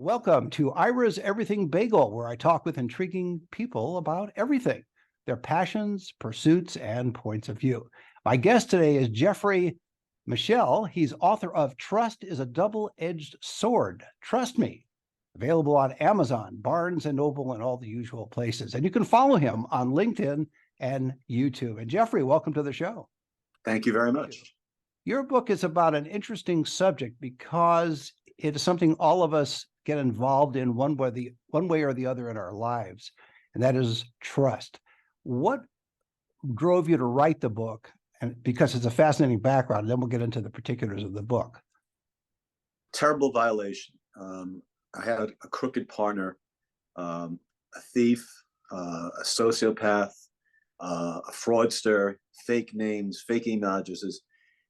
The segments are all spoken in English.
Welcome to Ira's Everything Bagel, where I talk with intriguing people about everything, their passions, pursuits, and points of view. My guest today is Jeffrey Meshel. He's author of Trust is a Double-Edged Sword. Trust Me. Available on Amazon, Barnes & Noble, and all the usual places. And you can follow him on LinkedIn and YouTube. And Jeffrey, welcome to the show. Thank you very much. Your book is about an interesting subject because it is something all of us get involved in one way or the other in our lives, and that is trust. What drove you to write the book? And because it's a fascinating background, and then we'll get into the particulars of the book. Terrible violation. I had a crooked partner, a thief, a sociopath, a fraudster, fake names, fake email addresses.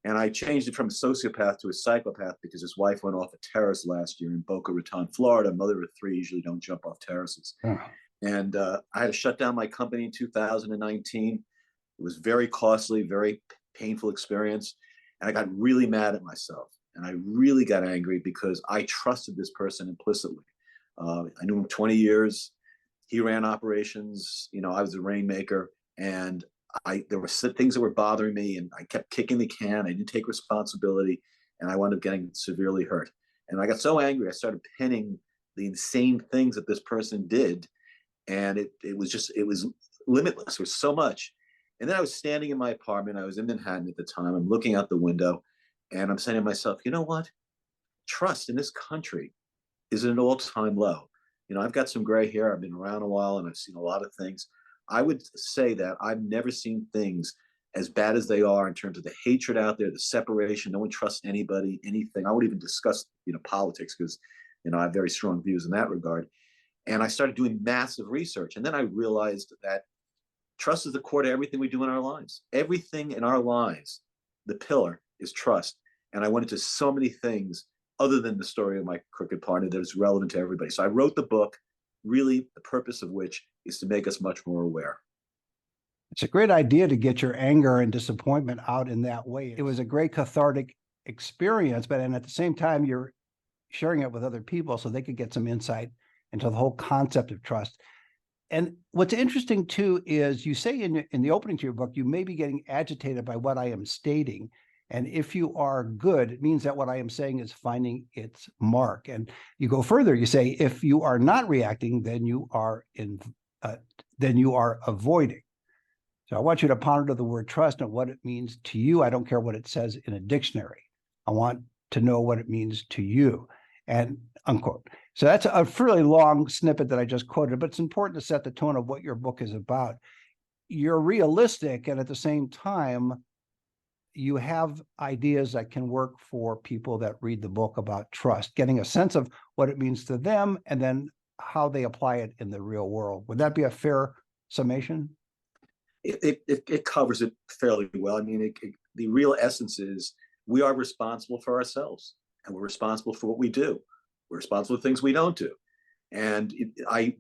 And I changed it from a sociopath to a psychopath because his wife went off a terrace last year in Boca Raton, Florida. Mother of three usually don't jump off terraces. Oh. And I had to shut down my company in 2019. It was very costly, very painful experience. And I got really mad at myself. And I really got angry because I trusted this person implicitly. I knew him 20 years. He ran operations. You know, I was a rainmaker. And there were things that were bothering me, and I kept kicking the can. I didn't take responsibility, and I wound up getting severely hurt. And I got so angry, I started pinning the insane things that this person did, and it was limitless. There was so much. And then I was standing in my apartment. I was in Manhattan at the time. I'm looking out the window, and I'm saying to myself, you know what? Trust in this country is at an all-time low. You know, I've got some gray hair. I've been around a while, and I've seen a lot of things. I would say that I've never seen things as bad as they are in terms of the hatred out there, the separation. No one trusts anybody, anything. I wouldn't even discuss, politics because, I have very strong views in that regard. And I started doing massive research. And then I realized that trust is the core to everything we do in our lives. Everything in our lives, the pillar is trust. And I went into so many things other than the story of my crooked partner that is relevant to everybody. So I wrote the book, really the purpose of which is to make us much more aware. It's a great idea to get your anger and disappointment out in that way. It was a great cathartic experience, but at the same time, you're sharing it with other people so they could get some insight into the whole concept of trust. And what's interesting too is you say in the opening to your book, you may be getting agitated by what I am stating. And if you are good, it means that what I am saying is finding its mark. And you go further, you say, if you are not reacting, then you are avoiding. So I want you to ponder the word trust and what it means to you. I don't care what it says in a dictionary. I want to know what it means to you, and unquote. So that's a fairly long snippet that I just quoted, but it's important to set the tone of what your book is about. You're realistic, and at the same time, you have ideas that can work for people that read the book about trust, getting a sense of what it means to them and then how they apply it in the real world. Would that be a fair summation? It covers it fairly well. I mean, the real essence is we are responsible for ourselves, and we're responsible for what we do. We're responsible for things we don't do. And I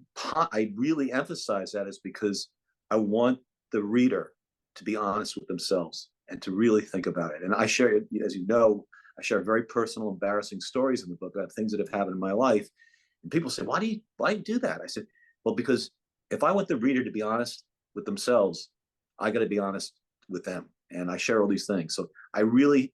really emphasize that is because I want the reader to be honest with themselves and to really think about it. And I share, as you know, I share very personal, embarrassing stories in the book about things that have happened in my life. And people say, why do you do that? I said, well, because if I want the reader to be honest with themselves, I got to be honest with them. And I share all these things. So I really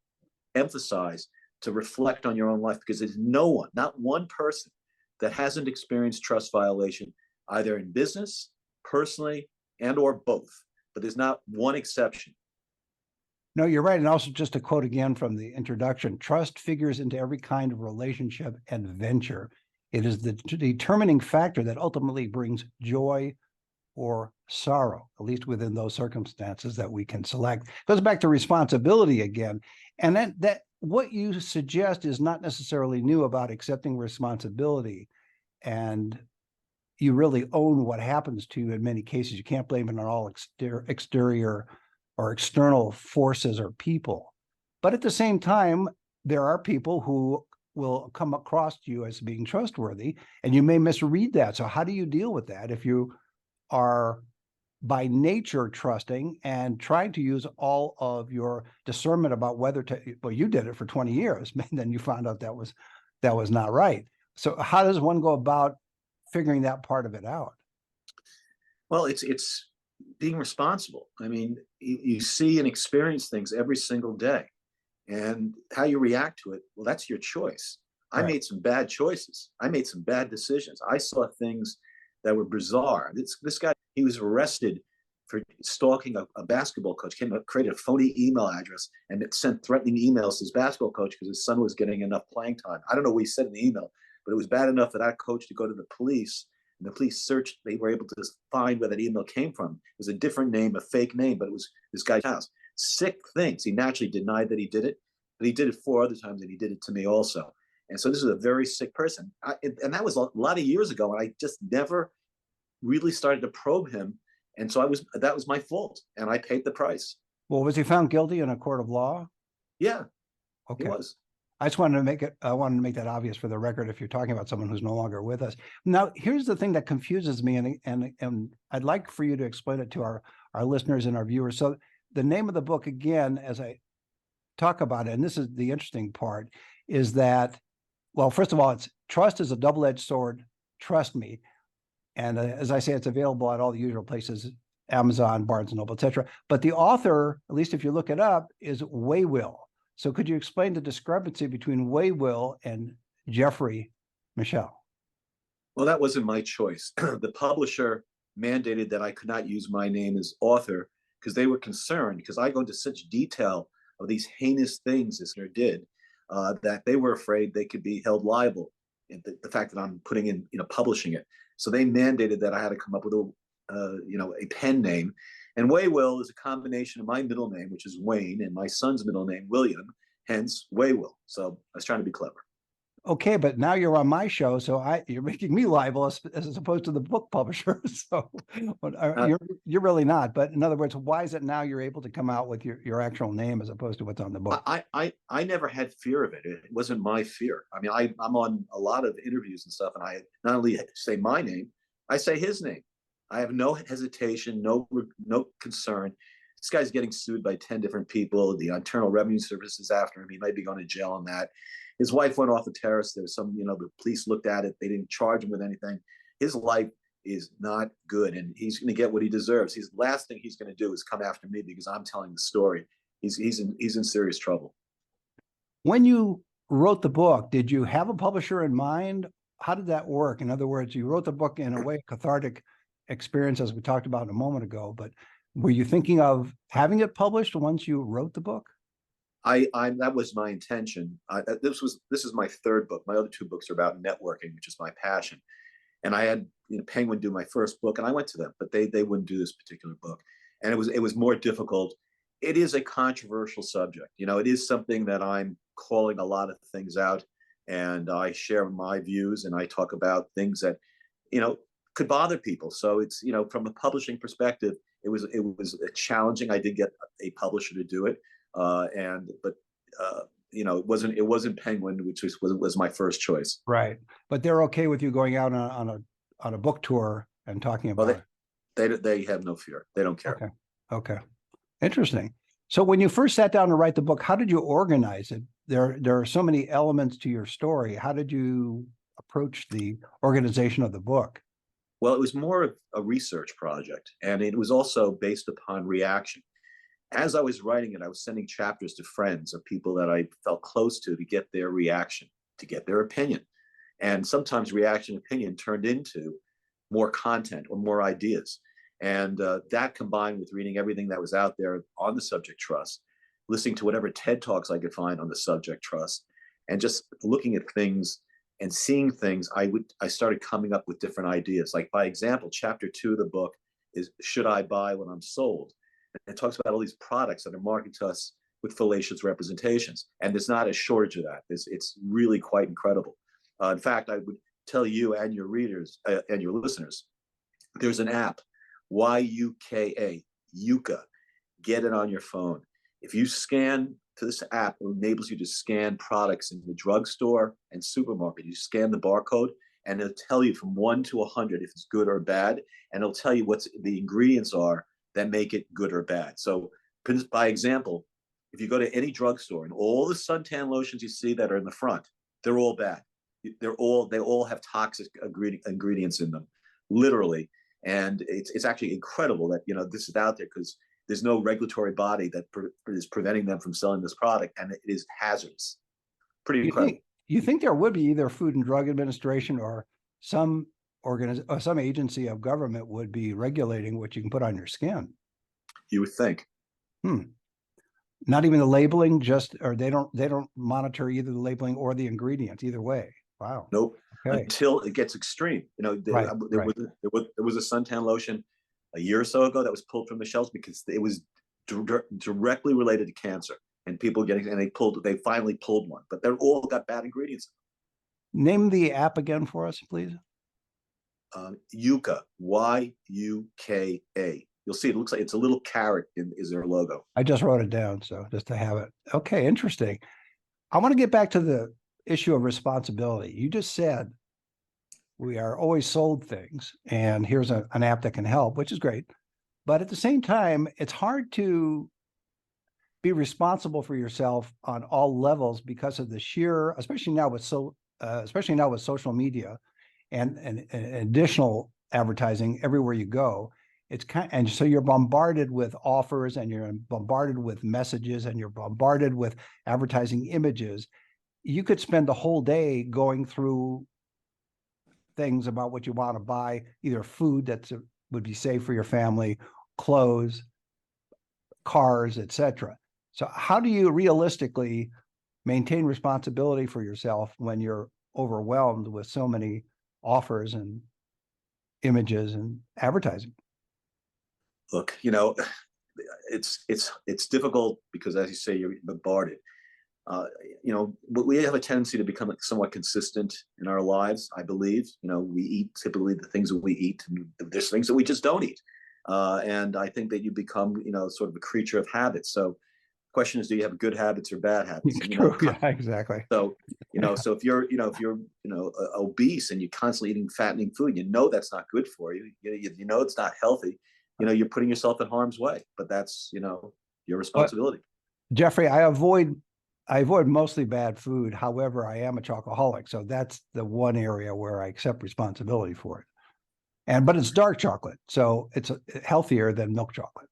emphasize to reflect on your own life, because there's no one, not one person that hasn't experienced trust violation, either in business, personally, and or both. But there's not one exception. No, you're right. And also just to quote again from the introduction, trust figures into every kind of relationship and venture. It is the determining factor that ultimately brings joy or sorrow, at least within those circumstances that we can select. Goes back to responsibility again. And that what you suggest is not necessarily new about accepting responsibility. And you really own what happens to you in many cases. You can't blame it on all exterior or external forces or people. But at the same time, there are people who will come across to you as being trustworthy, and you may misread that. So how do you deal with that if you are by nature trusting and trying to use all of your discernment about whether to, well, you did it for 20 years, and then you found out that was not right. So how does one go about figuring that part of it out? Well, it's being responsible. I mean, you see and experience things every single day, and how you react to it, well, that's your choice. I Right. made some bad choices. I made some bad decisions. I saw things that were bizarre. This guy, he was arrested for stalking a basketball coach, came up, created a phony email address, and it sent threatening emails to his basketball coach because his son was getting enough playing time. I don't know what he said in the email, but it was bad enough for that coach to go to the police. And the police searched, they were able to find where that email came from. It was a different name, a fake name, but it was this guy's house. Sick things. He naturally denied that he did it, but he did it 4 other times, and he did it to me also. And so this is a very sick person. And that was a lot of years ago, and I just never really started to probe him. And so that was my fault, and I paid the price. Well, was he found guilty in a court of law? Yeah, he Okay. was. I just wanted to make it, I wanted to make that obvious for the record if you're talking about someone who's no longer with us. Now, here's the thing that confuses me, and I'd like for you to explain it to our listeners and our viewers. So the name of the book, again, as I talk about it, and this is the interesting part, is that, well, first of all, it's trust is a double-edged sword, trust me. And as I say, it's available at all the usual places, Amazon, Barnes and Noble, et cetera. But the author, at least if you look it up, is Waywill. So could you explain the discrepancy between Waywill and Jeffrey Meshel? Well, that wasn't my choice. The publisher mandated that I could not use my name as author because they were concerned, because I go into such detail of these heinous things this guy did, that they were afraid they could be held liable. And the fact that I'm putting in, publishing it. So they mandated that I had to come up with a pen name. And Waywill is a combination of my middle name, which is Wayne, and my son's middle name, William, hence Waywill. So I was trying to be clever. Okay, but now you're on my show, so you're making me liable as opposed to the book publisher. So you're really not. But in other words, why is it now you're able to come out with your actual name as opposed to what's on the book? I never had fear of it. It wasn't my fear. I mean, I'm on a lot of interviews and stuff, and I not only say my name, I say his name. I have no hesitation, no concern. This guy's getting sued by 10 different people. The Internal Revenue Service is after him. He might be going to jail on that. His wife went off the terrace. There was some, the police looked at it. They didn't charge him with anything. His life is not good, and he's going to get what he deserves. His last thing he's going to do is come after me because I'm telling the story. He's in serious trouble. When you wrote the book, did you have a publisher in mind? How did that work? In other words, you wrote the book in a way, cathartic experience, as we talked about a moment ago, but were you thinking of having it published once you wrote the book? That was my intention. This is my third book. My other two books are about networking, which is my passion. And I had Penguin do my first book, and I went to them, but they wouldn't do this particular book, and it was more difficult. It is a controversial subject. It is something that I'm calling a lot of things out, and I share my views, and I talk about things that could bother people. So it's from a publishing perspective, it was challenging. I did get a publisher to do it. It wasn't Penguin, which was my first choice. Right, but they're okay with you going out on a book tour and talking about it. They have no fear. They don't care. Okay, interesting. So when you first sat down to write the book, how did you organize it? There are so many elements to your story. How did you approach the organization of the book? Well, it was more of a research project, and it was also based upon reaction. As I was writing it, I was sending chapters to friends or people that I felt close to get their reaction, to get their opinion. And sometimes reaction opinion turned into more content or more ideas. And that combined with reading everything that was out there on the subject trust, listening to whatever TED Talks I could find on the subject trust, and just looking at things and seeing things, I started coming up with different ideas. Like, by example, chapter 2 of the book is Should I Buy When I'm Sold? And it talks about all these products that are marketed to us with fallacious representations. And there's not a shortage of that. It's really quite incredible. In fact, I would tell you and your readers and your listeners, there's an app, YUKA, Yuka. Get it on your phone. If you scan to this app, it enables you to scan products in the drugstore and supermarket. You scan the barcode, and it'll tell you from 1 to 100 if it's good or bad, and it'll tell you what the ingredients are that make it good or bad. So, by example, if you go to any drugstore and all the suntan lotions you see that are in the front, they're all bad. they all have toxic ingredients in them, literally. And it's actually incredible that, this is out there, because there's no regulatory body that is preventing them from selling this product, and it is hazardous. Pretty incredible. You think there would be either Food and Drug Administration or some some agency of government would be regulating what you can put on your skin? You would think. Not even the labeling, or they don't monitor either the labeling or the ingredients either way. Wow. Nope. Okay. Until it gets extreme. There was a suntan lotion a year or so ago that was pulled from the shelves because it was directly related to cancer, and they finally pulled one, but they're all got bad ingredients. Name the app again for us, please. Yuka, Yuka. You'll see it looks like it's a little carrot is their logo. I just wrote it down, so just to have it. Okay, interesting. I want to get back to the issue of responsibility. You just said we are always sold things, and here's an app that can help, which is great. But at the same time, it's hard to be responsible for yourself on all levels because of the sheer, especially now with social media and additional advertising everywhere you go. And so you're bombarded with offers, and you're bombarded with messages, and you're bombarded with advertising images. You could spend the whole day going through things about what you want to buy, either food that would be safe for your family, clothes, cars, etc. So how do you realistically maintain responsibility for yourself when you're overwhelmed with so many offers and images and advertising? Look, it's difficult because, as you say, you're bombarded. We have a tendency to become somewhat consistent in our lives, I believe. We eat typically the things that we eat, and there's things that we just don't eat. And I think that you become, sort of a creature of habits. So the question is, do you have good habits or bad habits? And, True. Yeah, exactly. So, so if you're obese and you're constantly eating fattening food, that's not good for you. It's not healthy. You're putting yourself in harm's way, but that's, your responsibility. But, Jeffrey, I avoid mostly bad food. However, I am a chocoholic, so that's the one area where I accept responsibility for it. But it's dark chocolate, so it's healthier than milk chocolate.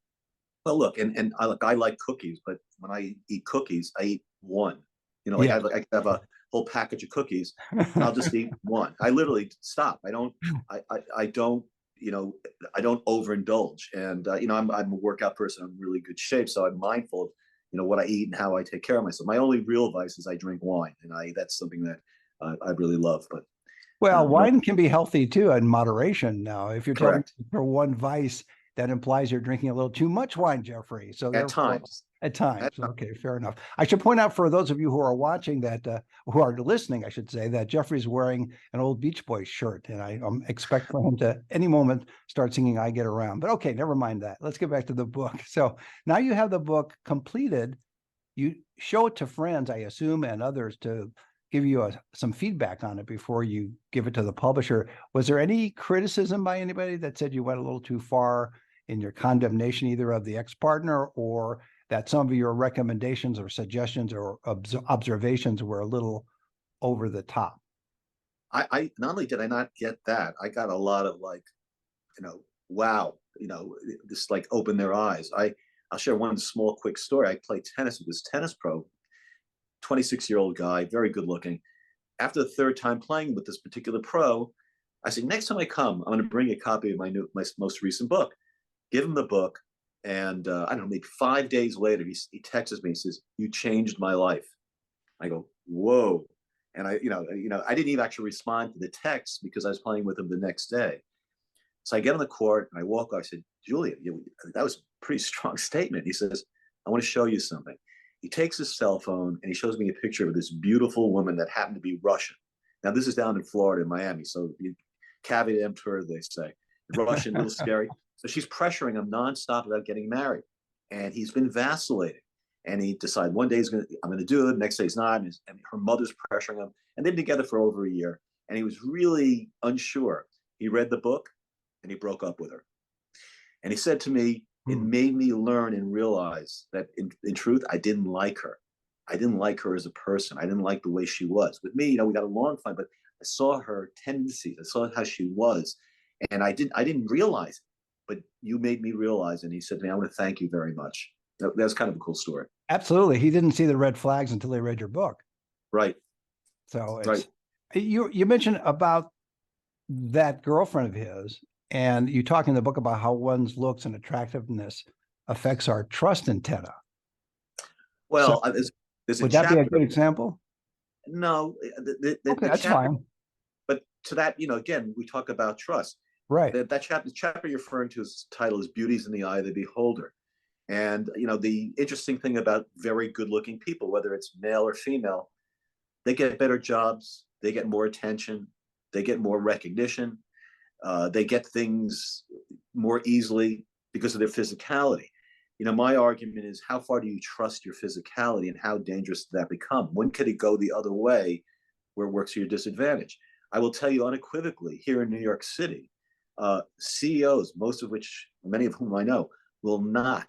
Well, look, and I like cookies, but when I eat cookies, I eat one. Yeah. I have a whole package of cookies, and I'll just eat one. I literally stop. I don't overindulge. And I'm a workout person. I'm in really good shape, so I'm mindful of what I eat and how I take care of myself. My only real vice is I drink wine, and that's something that I really love. But wine can be healthy too in moderation. Now, if you're telling me for one vice, that implies you're drinking a little too much wine, Jeffrey. So at times. Okay, fair enough. I should point out for those of you who are watching who are listening, I should say, that Jeffrey's wearing an old Beach Boys shirt, and I expect for him to any moment start singing "I Get Around." But okay, never mind that. Let's get back to the book. So now you have the book completed. You show it to friends, I assume, and others to give you some feedback on it before you give it to the publisher. Was there any criticism by anybody that said you went a little too far in your condemnation, either of the ex-partner or that some of your recommendations or suggestions or observations were a little over the top? I not only did I not get that, I got a lot of wow, this opened their eyes. I'll share one small quick story. I played tennis with this tennis pro, 26-year-old guy, very good looking. After the third time playing with this particular pro, I said, next time I come, I'm going to bring a copy of my most recent book. Give him the book. And I don't know, maybe 5 days later, he texts me. He says, "You changed my life." I go, "Whoa!" And I didn't even actually respond to the text because I was playing with him the next day. So I get on the court and I walk. I said, "Julia, that was a pretty strong statement." He says, "I want to show you something." He takes his cell phone and he shows me a picture of this beautiful woman that happened to be Russian. Now this is down in Florida, in Miami, so caveat emptor, they say. Russian, a little scary. So she's pressuring him nonstop about getting married, and he's been vacillating. And he decided one day I'm going to do it. Next day he's not, and her mother's pressuring him. And they've been together for over a year, and he was really unsure. He read the book, and he broke up with her. And he said to me, "It made me learn and realize that in truth, I didn't like her. I didn't like her as a person. I didn't like the way she was. With me, we got along fine, but I saw her tendencies. I saw how she was, and I didn't realize it, but you made me realize. And he said to me, "I want to thank you very much." That's kind of a cool story. Absolutely. He didn't see the red flags until he read your book. Right. So Right. it's you mentioned about that girlfriend of his, and you talk in the book about how one's looks and attractiveness affects our trust antenna. So Well, there's a would that be a chapter. good example? No, Okay, the that's chapter. fine. But to that, again, we talk about trust. Right. That chapter you're referring to, is title is "Beauty's in the Eye of the Beholder." And the interesting thing about very good-looking people, whether it's male or female, they get better jobs, they get more attention, they get more recognition, they get things more easily because of their physicality. My argument is, how far do you trust your physicality, and how dangerous does that become? When could it go the other way, where it works to your disadvantage? I will tell you unequivocally, here in New York City, CEOs, many of whom I know, will not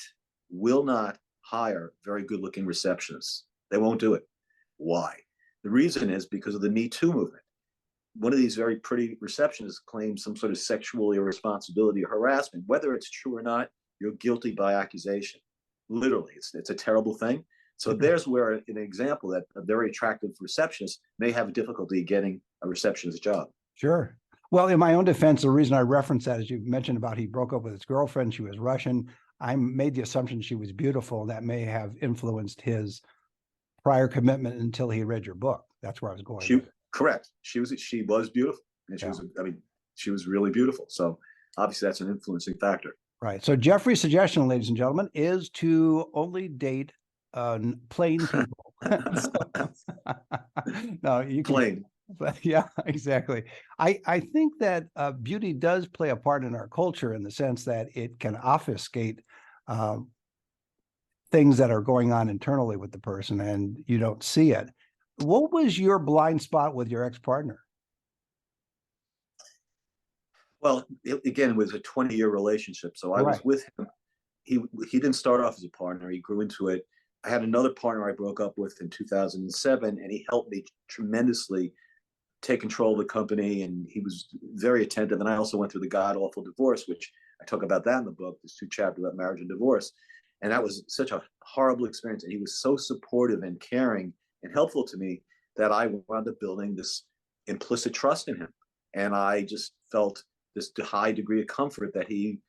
hire very good looking receptionists. They won't do it. Why? The reason is because of the Me Too movement. One of these very pretty receptionists claims some sort of sexual irresponsibility or harassment. Whether it's true or not, you're guilty by accusation. Literally, it's a terrible thing. So there's where an example that a very attractive receptionist may have difficulty getting a receptionist job. Sure. Well, in my own defense, the reason I referenced that is you mentioned about he broke up with his girlfriend. She was Russian. I made the assumption she was beautiful. That may have influenced his prior commitment until he read your book. That's where I was going. Correct. She was beautiful, and she was really beautiful. So obviously that's an influencing factor. Right. So Jeffrey's suggestion, ladies and gentlemen, is to only date plain people. No, you can. Plain. Yeah, exactly. I think that beauty does play a part in our culture, in the sense that it can obfuscate things that are going on internally with the person, and you don't see it. What was your blind spot with your ex-partner? Well, again, it was a 20-year relationship. So I was with him. He didn't start off as a partner. He grew into it. I had another partner I broke up with in 2007, and he helped me tremendously take control of the company, and he was very attentive. And I also went through the god awful divorce, which I talk about that in the book. There's 2 chapters about marriage and divorce, and that was such a horrible experience. And he was so supportive and caring and helpful to me that I wound up building this implicit trust in him, and I just felt this high degree of comfort that he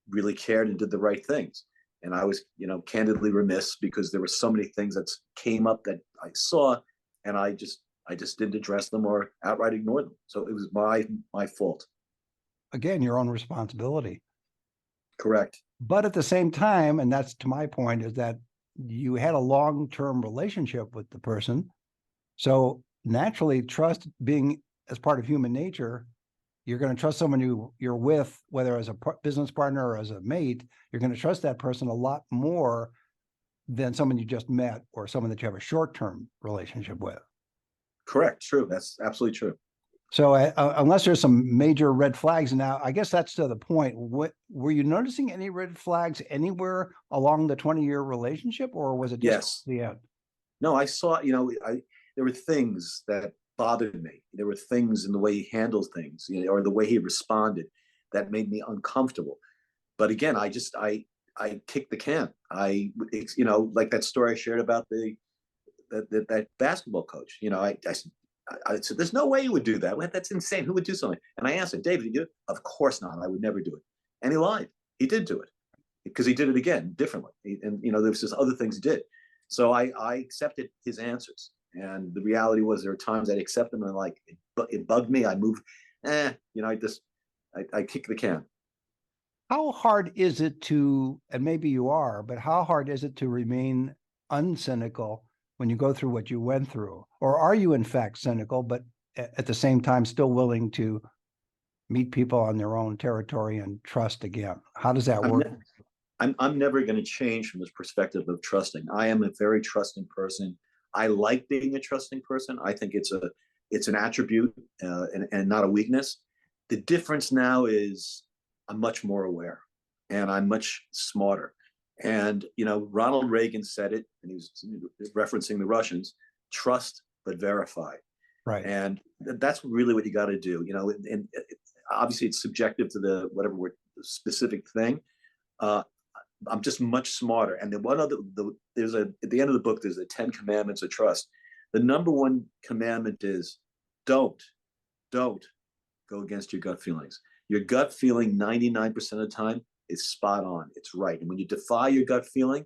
really cared and did the right things. And I was, candidly remiss, because there were so many things that came up that I saw, and I just didn't address them or outright ignore them. So it was my fault. Again, your own responsibility. Correct. But at the same time, and that's to my point, is that you had a long-term relationship with the person. So naturally, trust being as part of human nature, you're going to trust someone you're with, whether as a business partner or as a mate. You're going to trust that person a lot more than someone you just met, or someone that you have a short-term relationship with. Correct. True. That's absolutely true. So unless there's some major red flags, now I guess that's to the point. What were you noticing any red flags anywhere along the 20-year relationship, or was it just the end? No, I saw, there were things that bothered me. There were things in the way he handled things, or the way he responded, that made me uncomfortable. But again, I kicked the can. Like that story I shared about that basketball coach. I said, "There's no way you would do that. That's insane. Who would do something?" And I asked him, "David, you do it?" "Of course not. I would never do it." And he lied. He did do it, because he did it again differently. And there was just other things he did. So I accepted his answers. And the reality was, there were times I'd accept them, and it bugged me. I moved, I kick the can. How hard is it to, and maybe you are, but how hard is it to remain uncynical when you go through what you went through? Or are you in fact cynical, but at the same time still willing to meet people on their own territory and trust again? How does that work? I'm never going to change from this perspective of trusting. I am a very trusting person. I like being a trusting person. I think it's an attribute, and not a weakness. The difference now is I'm much more aware, and I'm much smarter. And Ronald Reagan said it, and he was referencing the Russians: trust but verify. Right. And that's really what you got to do. And obviously it's subjective to the whatever word specific thing. Uh, I'm just much smarter. And then one other, there's at the end of the book, there's the 10 commandments of trust. The number one commandment is don't go against your gut feelings. Your gut feeling 99% of the time is spot on. It's right. And when you defy your gut feeling,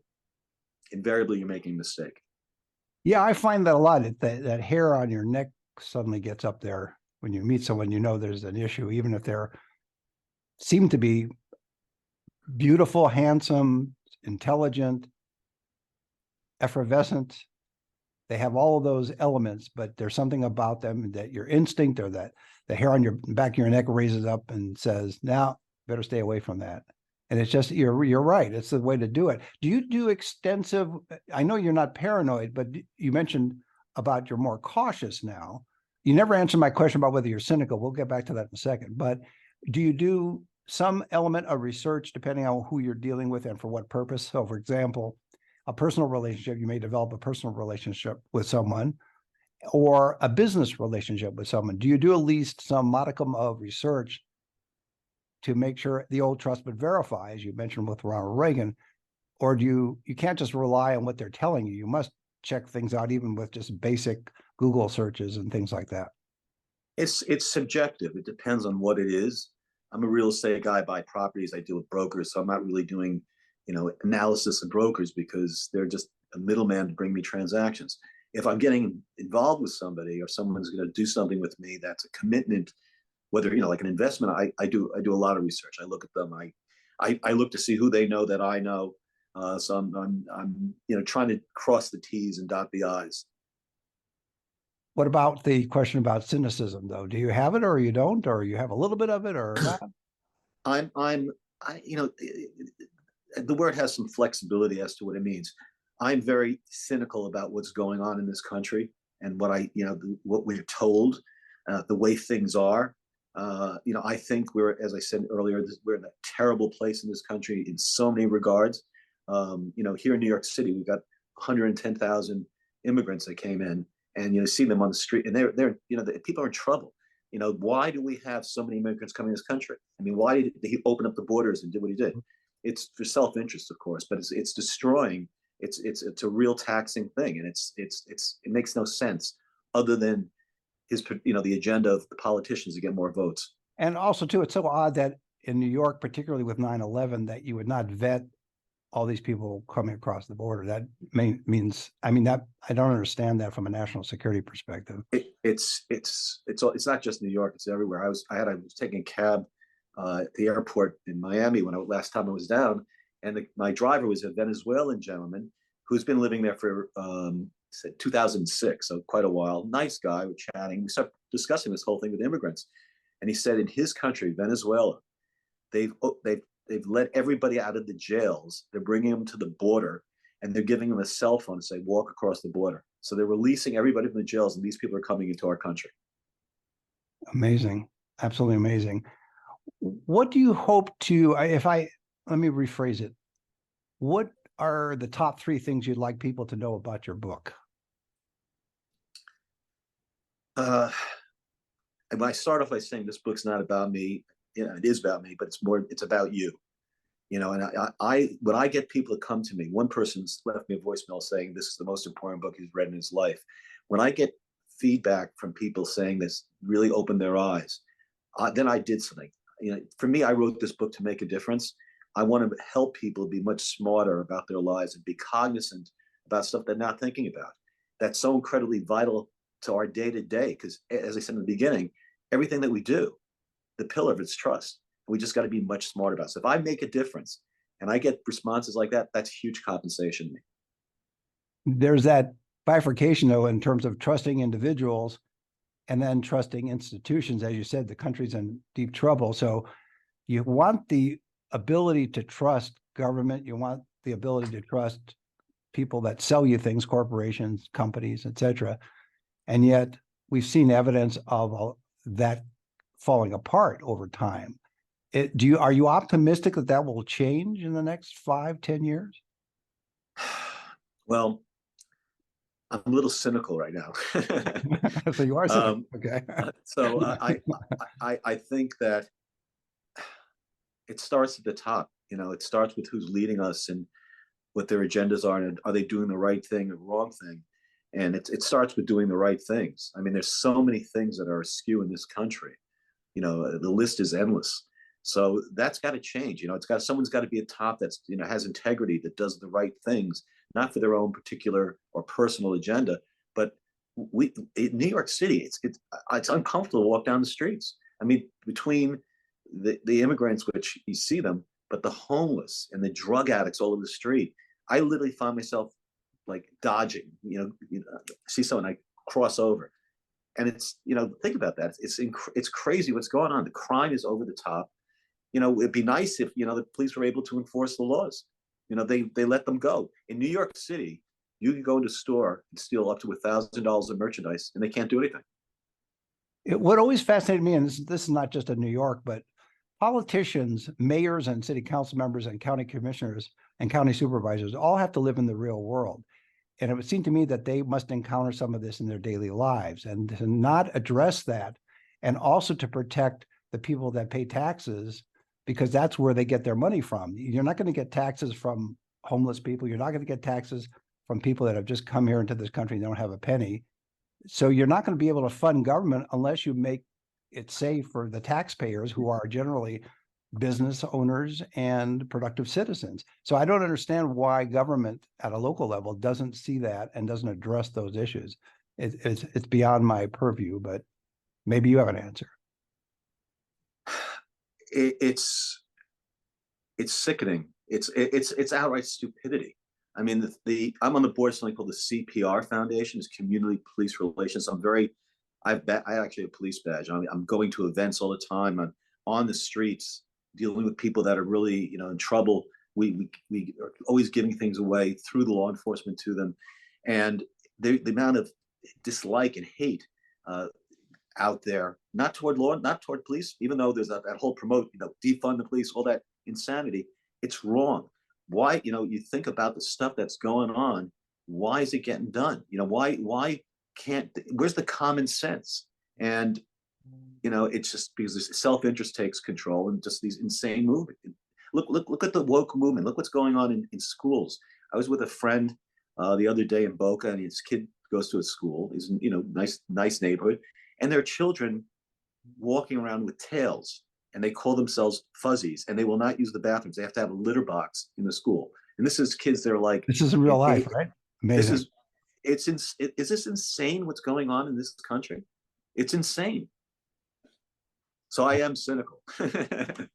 invariably you're making a mistake. Yeah, I find that a lot. That hair on your neck suddenly gets up there when you meet someone, there's an issue, even if they're seem to be beautiful, handsome, intelligent, effervescent. They have all of those elements, but there's something about them that your instinct or that the hair on your back of your neck raises up and says, now better stay away from that. And it's just, you're right. It's the way to do it. Do you do extensive, I know you're not paranoid, but you mentioned about you're more cautious now. You never answered my question about whether you're cynical. We'll get back to that in a second. But do you do some element of research depending on who you're dealing with and for what purpose? So for example, a personal relationship, you may develop a personal relationship with someone or a business relationship with someone. Do you do at least some modicum of research to make sure the old trust but verify, as you mentioned with Ronald Reagan, or do you can't just rely on what they're telling you. You must check things out even with just basic Google searches and things like that. It's subjective. It depends on what it is. I'm a real estate guy, I buy properties, I deal with brokers, so I'm not really doing, analysis of brokers because they're just a middleman to bring me transactions. If I'm getting involved with somebody or someone's going to do something with me, that's a commitment. Whether like an investment, I do a lot of research. I look at them. I look to see who they know that I know. So I'm trying to cross the T's and dot the I's. What about the question about cynicism, though? Do you have it, or you don't, or you have a little bit of it, or not? The word has some flexibility as to what it means. I'm very cynical about what's going on in this country and what we're told, the way things are. I think as I said earlier, we're in a terrible place in this country in so many regards. Here in New York City, we've got 110,000 immigrants that came in, and see them on the street, and they're the people are in trouble. Why do we have so many immigrants coming to this country? I mean, why did he open up the borders and do what he did? It's for self-interest, of course, but it's destroying. It's a real taxing thing, and it makes no sense other than the agenda of the politicians to get more votes. And also, too, it's so odd that in New York, particularly with 9/11, that you would not vet all these people coming across the border. That means, that I don't understand that from a national security perspective. It's not just New York; it's everywhere. I was taking a cab at the airport in Miami last time I was down, and my driver was a Venezuelan gentleman who's been living there for 2006, so quite a while. Nice guy. We're chatting. We started discussing this whole thing with immigrants, and he said in his country, Venezuela, they've let everybody out of the jails. They're bringing them to the border, and they're giving them a cell phone to say walk across the border. So they're releasing everybody from the jails, and these people are coming into our country. Amazing, absolutely amazing. What do you hope to? Let me rephrase it. What are the top 3 things you'd like people to know about your book? And I start off by saying this book's not about me. It is about me, but it's about you. And when I get people to come to me, one person's left me a voicemail saying this is the most important book he's read in his life. When I get feedback from people saying this really opened their eyes, then I did something. For me, I wrote this book to make a difference. I want to help people be much smarter about their lives and be cognizant about stuff they're not thinking about. That's so incredibly vital to our day to day. Because as I said in the beginning, everything that we do, the pillar of it's trust. We just got to be much smarter about it. So if I make a difference and I get responses like that, that's huge compensation to me. There's that bifurcation, though, in terms of trusting individuals and then trusting institutions. As you said, the country's in deep trouble. So you want the ability to trust government. You want the ability to trust people that sell you things, corporations, companies, etc. And yet we've seen evidence of that falling apart over time. Are you optimistic that will change in the next 5-10 years? Well, I'm a little cynical right now. So you are saying, um, okay. so I think that it starts at the top. You know, it starts with who's leading us and what their agendas are, and are they doing the right thing or wrong thing? And it starts with doing the right things. I mean, there's so many things that are askew in this country. You know, the list is endless. So that's got to change. You know, someone's got to be at top that's, you know, has integrity, that does the right things, not for their own particular or personal agenda, but we in New York City, it's uncomfortable to walk down the streets. I mean, between the immigrants, which you see them, but the homeless and the drug addicts all over the street, I literally find myself like dodging. See someone, I cross over, and it's, you know, think about that. It's crazy what's going on. The crime is over the top. You know, it'd be nice if, you know, the police were able to enforce the laws. You know, they let them go. In New York City, you can go into a store and steal up to $1,000 of merchandise, and they can't do anything. What always fascinated me, and this is not just in New York, but politicians, mayors, and city council members, and county commissioners and county supervisors all have to live in the real world. And it would seem to me that they must encounter some of this in their daily lives, and to not address that, and also to protect the people that pay taxes, because that's where they get their money from. You're not going to get taxes from homeless people. You're not going to get taxes from people that have just come here into this country and don't have a penny. So you're not going to be able to fund government unless you make it safe for the taxpayers, who are generally business owners and productive citizens. So I don't understand why government at a local level doesn't see that and doesn't address those issues. It's beyond my purview, but maybe you have an answer. It's sickening. It's outright stupidity. I mean, I'm on the board of something called the CPR Foundation, is Community Police Relations. I actually have a police badge. I'm going to events all the time. I'm on the streets dealing with people that are really, you know, in trouble. We are always giving things away through the law enforcement to them, and the amount of dislike and hate out there, not toward law, not toward police, even though there's that whole promote, you know, defund the police, all that insanity. It's wrong. Why, you know, you think about the stuff that's going on. Why is it getting done? You know, why can't, where's the common sense? And, you know, it's just because this self-interest takes control, and just these insane movements. Look at the woke movement. Look what's going on in schools. I was with a friend the other day in Boca, and his kid goes to a school. He's in, you know, nice neighborhood, and there are children walking around with tails, and they call themselves fuzzies, and they will not use the bathrooms. They have to have a litter box in the school. And this is kids. They're like, this is in real life, right? Amazing. Is this insane? What's going on in this country? It's insane. So I am cynical.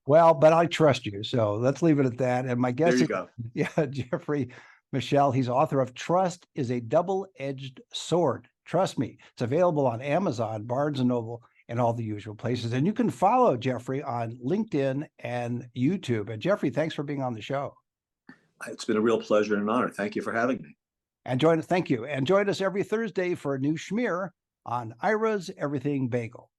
Well, but I trust you. So let's leave it at that. And my guest There you is, go. yeah, Jeffrey Meshel. He's author of Trust is a Double-Edged Sword. Trust me, it's available on Amazon, Barnes and Noble, and all the usual places. And you can follow Jeffrey on LinkedIn and YouTube. And Jeffrey, thanks for being on the show. It's been a real pleasure and an honor. Thank you for having me. And thank you. And join us every Thursday for a new schmear on Ira's Everything Bagel.